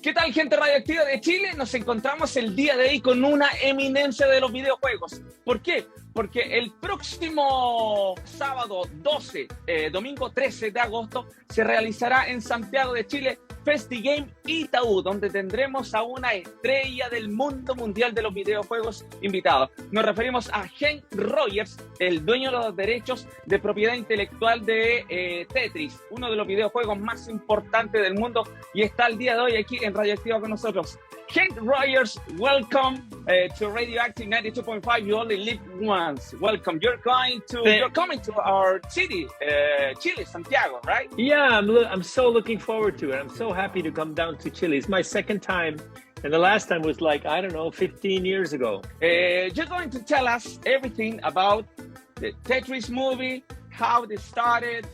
¿Qué tal, gente radioactiva de Chile? Nos encontramos el día de hoy con una eminencia de los videojuegos. ¿Por qué? Porque el próximo sábado 12, domingo 13 de agosto, se realizará en Santiago de Chile FestiGame Itaú, donde tendremos a una estrella del mundo mundial de los videojuegos invitados. Nos referimos a Hank Rogers, el dueño de los derechos de propiedad intelectual de Tetris, uno de los videojuegos más importantes del mundo, y está el día de hoy aquí en Radioactiva con nosotros. Hank Rogers, welcome to Radioactive 92.5. You only live once. Welcome. You're coming to our city, Chile, Santiago, right? Yeah, I'm so looking forward to it. I'm so happy to come down to Chile. It's my second time, and the last time was like, I don't know, 15 years ago. You're going to tell us everything about the Tetris movie, how it started,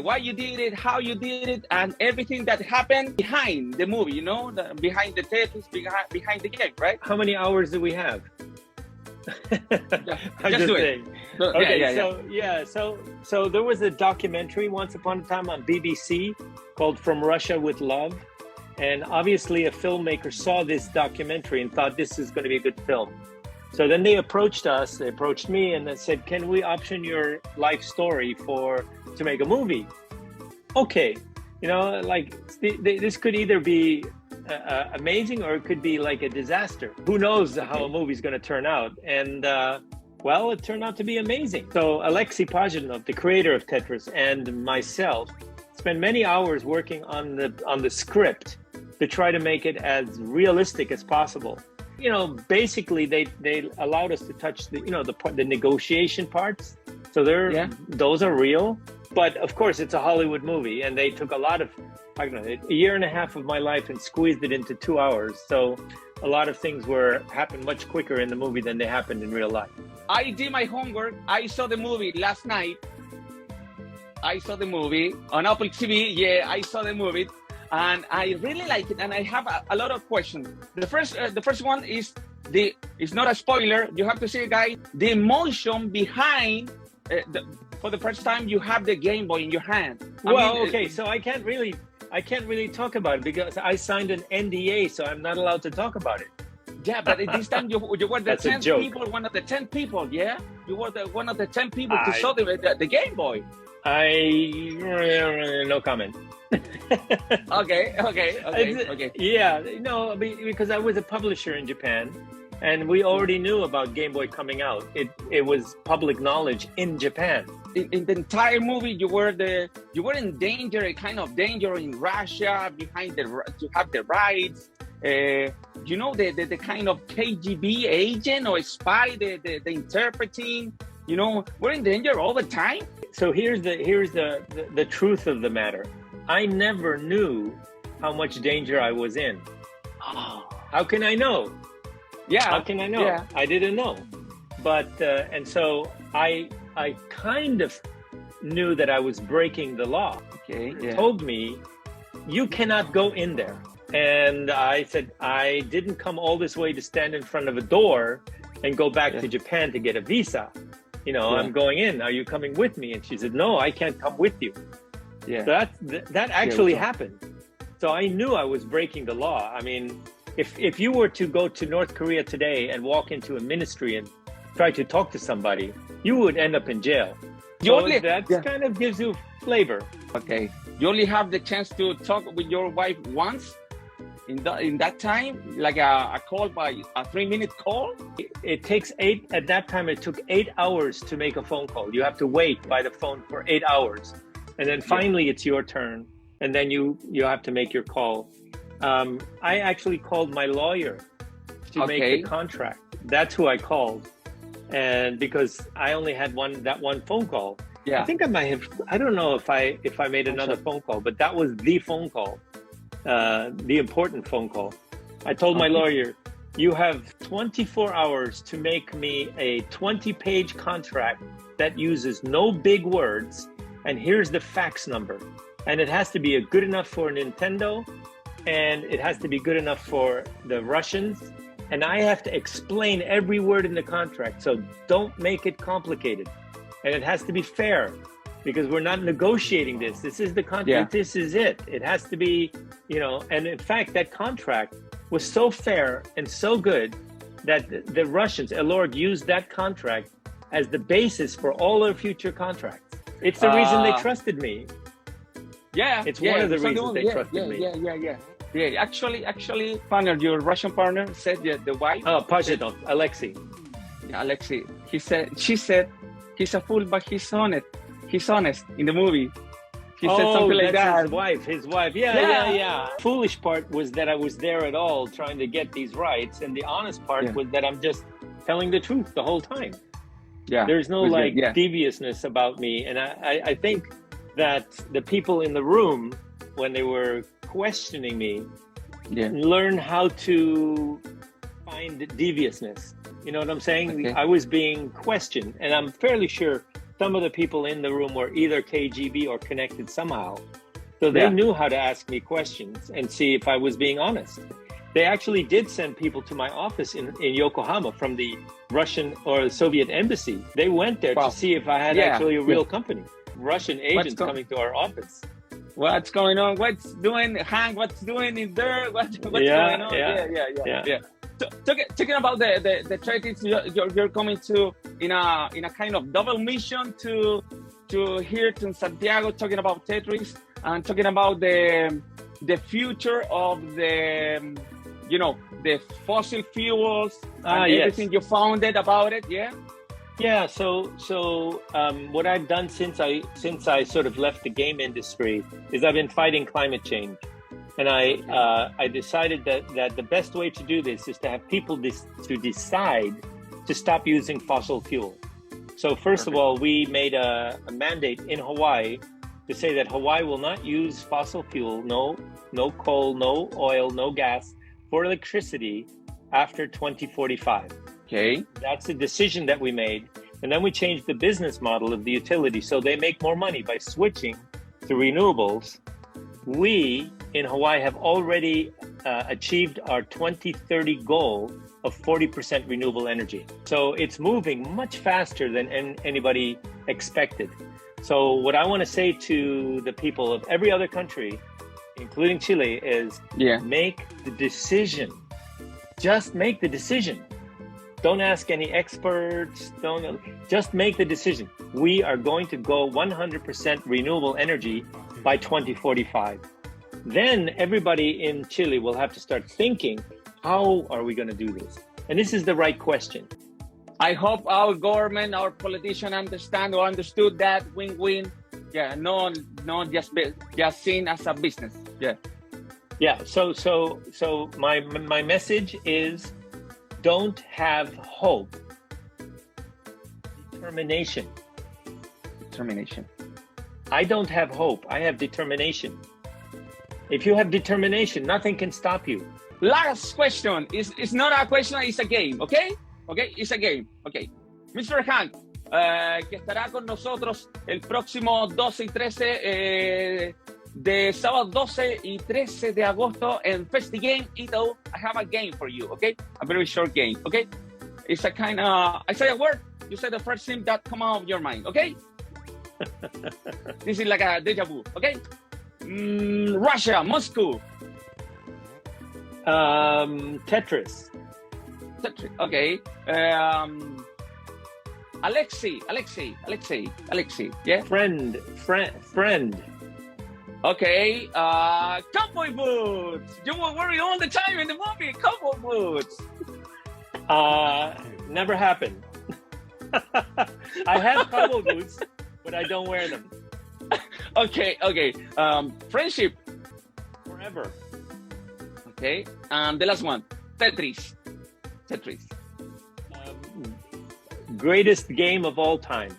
why you did it, how you did it, and everything that happened behind the movie, you know, behind the Tetris, behind the game, right? How many hours do we have? Just do it. Okay, so there was a documentary once upon a time on BBC called From Russia with Love. And obviously a filmmaker saw this documentary and thought this is going to be a good film. So then they approached me and they said, can we option your life story to make a movie? Okay, you know, like this could either be amazing or it could be like a disaster. Who knows how a movie's going to turn out? And well, it turned out to be amazing. So Alexei Pajitnov, the creator of Tetris, and myself spent many hours working on the script to try to make it as realistic as possible. You know, basically they allowed us to touch the negotiation parts. So those are real. But of course, it's a Hollywood movie, and they took a lot of, I don't know, a year and a half of my life and squeezed it into 2 hours. So a lot of things happened much quicker in the movie than they happened in real life. I did my homework. I saw the movie last night. I saw the movie on Apple TV. Yeah, I saw the movie, and I really like it. And I have a lot of questions. The first one is it's not a spoiler. You have to see, guys, the emotion behind for the first time you have the Game Boy in your hand. So I can't really talk about it because I signed an NDA, so I'm not allowed to talk about it. Yeah, but this time you were the 10 people, one of the 10 people, yeah? You were one of the 10 people to show the Game Boy. No comment. Okay. Yeah, no, because I was a publisher in Japan, and we already knew about Game Boy coming out. It was public knowledge in Japan. In the entire movie, you were in danger, a kind of danger in Russia to have the rights. You know, the kind of KGB agent or spy, the interpreting. You know, we're in danger all the time. So here's the truth of the matter. I never knew how much danger I was in. Oh. How can I know? Yeah. How can I know? Yeah. I didn't know. But and so I kind of knew that I was breaking the law. Okay. They told me, you cannot go in there. And I said, I didn't come all this way to stand in front of a door and go back to Japan to get a visa. You know, I'm going in. Are you coming with me? And she said, no, I can't come with you. Yeah. So that actually happened. So I knew I was breaking the law. I mean, if you were to go to North Korea today and walk into a ministry and try to talk to somebody, you would end up in jail. That kind of gives you flavor. Okay. You only have the chance to talk with your wife once in that time, like a call by a 3-minute call? It takes at that time it took 8 hours to make a phone call. You have to wait by the phone for 8 hours. And then finally it's your turn. And then you have to make your call. I actually called my lawyer to make the contract. That's who I called. And because I only had that one phone call. Yeah. I think I might have, I don't know if I made another phone call, but that was the phone call, the important phone call. I told my lawyer, you have 24 hours to make me a 20-page contract that uses no big words. And here's the fax number. And it has to be good enough for Nintendo, and it has to be good enough for the Russians. And I have to explain every word in the contract. So don't make it complicated. And it has to be fair. because we're not negotiating this. This is the contract. This is it. It has to be, you know, and in fact, that contract was so fair and so good that the Russians, Elord, used that contract as the basis for all their future contracts. It's the reason they trusted me. Yeah. It's one of the reasons they trusted me. Yeah, actually, partner, your Russian partner said the wife. Oh, Pajitov, Alexei. Yeah, Alexei. She said, he's a fool, but he's honest. He's honest in the movie. He said something like that. His wife. Yeah. Foolish part was that I was there at all trying to get these rights, and the honest part was that I'm just telling the truth the whole time. Yeah. There's no deviousness about me, and I think that the people in the room, when they were questioning me, learn how to find deviousness. You know what I'm saying? Okay. I was being questioned, and I'm fairly sure some of the people in the room were either KGB or connected somehow. So they knew how to ask me questions and see if I was being honest. They actually did send people to my office in Yokohama from the Russian or Soviet embassy. They went there to see if I had actually a real company. Russian agents coming to our office. What's going on? What's doing, Hank? What's doing in there? What's going on? Yeah. Talking about the charities, you're coming to in a kind of double mission to here to Santiago, talking about Tetris and talking about the future of the the fossil fuels and everything you founded about it. Yeah, so what I've done since I sort of left the game industry is I've been fighting climate change, and I decided that the best way to do this is to have people to decide to stop using fossil fuel. So first of all, we made a mandate in Hawaii to say that Hawaii will not use fossil fuel, no coal, no oil, no gas for electricity after 2045. Okay. That's a decision that we made. And then we changed the business model of the utility so they make more money by switching to renewables. We in Hawaii have already achieved our 2030 goal of 40% renewable energy. So it's moving much faster than anybody expected. So what I want to say to the people of every other country, including Chile, is make the decision. Just make the decision. Don't ask any experts. Just make the decision. We are going to go 100% renewable energy by 2045. Then everybody in Chile will have to start thinking, how are we going to do this? And this is the right question. I hope our government, our politicians understand or understood that win-win. Yeah, no, just seen as a business. Yeah. So my message is, don't have hope. Determination. I don't have hope. I have determination. If you have determination, nothing can stop you. Last question. It's not a question, it's a game, okay? Okay, it's a game. Okay. Mr. Hank, que estará con nosotros el próximo 12 y 13 de sábado 12 y 13 de agosto en FestiGame Ito. I have a game for you, okay? A very short game, okay? It's a kind of, I say a word, you say the first thing that come out of your mind, okay? This is like a deja vu, okay? Russia, Moscow. Tetris. Okay. Alexei. Yeah. Friend. Okay. Cowboy boots. You were wearing all the time in the movie. Cowboy boots. Never happened. I have cowboy boots, but I don't wear them. Okay. Friendship. Forever. Okay. The last one. Tetris. Greatest game of all time.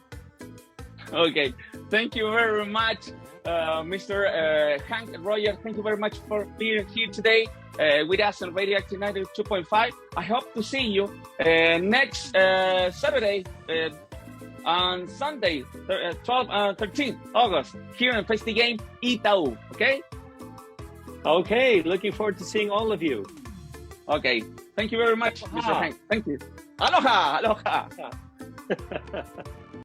Okay. Thank you very much, Mr. Hank Roger. Thank you very much for being here today with us on Radio Active 92.5. I hope to see you next Saturday on Sunday, 13th August, here in FestiGame Itaú. Okay? Okay. Looking forward to seeing all of you. Okay. Thank you very much, Mr. Hank. Thank you. Aloha.